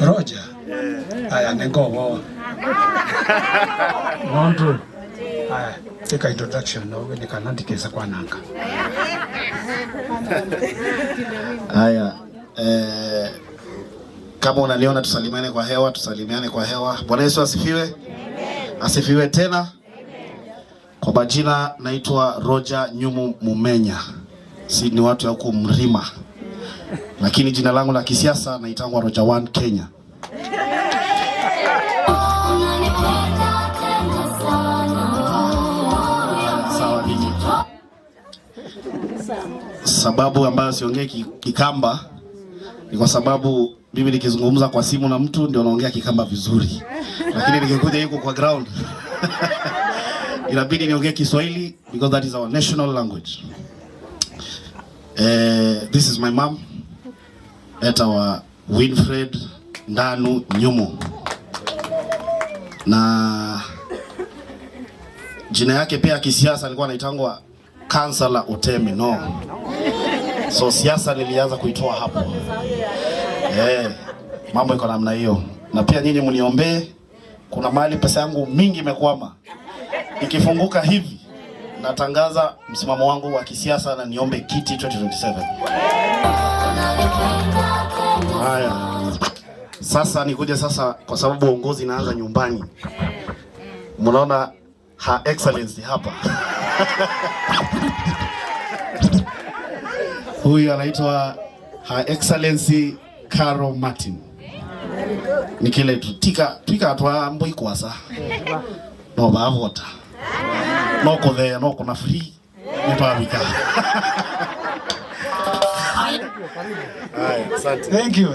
Roger. Aya nengowo. Nonto. Aya, take introduction no we nikanandikeza kwa nanga. Haya, kama unaniona tusalimiane kwa hewa, tusalimiane kwa hewa. Bwana Yesu asifiwe. Amen. Asifiwe tena. Amen. Kwa majina naitwa Roger Nyumu Mumenya. Si ni watu ya huko Mrima. Lakini jina langu la kisiasa naitangwa Roger One Kenya. Sababu ambayo siongei Kikamba ni kwa sababu mimi nikizungumza kwa simu na mtu ndio naongea Kikamba vizuri. Lakini nikikuja huko kwa ground inabidi niongee Kiswahili because that is our national language. This is my mom, our Winfred Ndanu Nyumu. Na jina yake pia kisiasa alikuwa anaitangwa Kansala Utemi, no. So siasa nilianza kuitoa hapo. Mambo iko namna hiyo. Na pia nyinyi mniombee, kuna mahali pesa yangu mingi imekwama. Ikifunguka hivi natangaza msimamo wangu wa kisiasa na niombe kiti 2027. Haya. Sasa nikuja sasa kwa sababu uongozi inaanza nyumbani. Mnaona Her Excellency hapa. Huyu anaitwa Her Excellency Carol Martin. Nikile tutika atwa mboi kwasa. No bavota. No ko there no kuna free. Nitawabika. Thank you.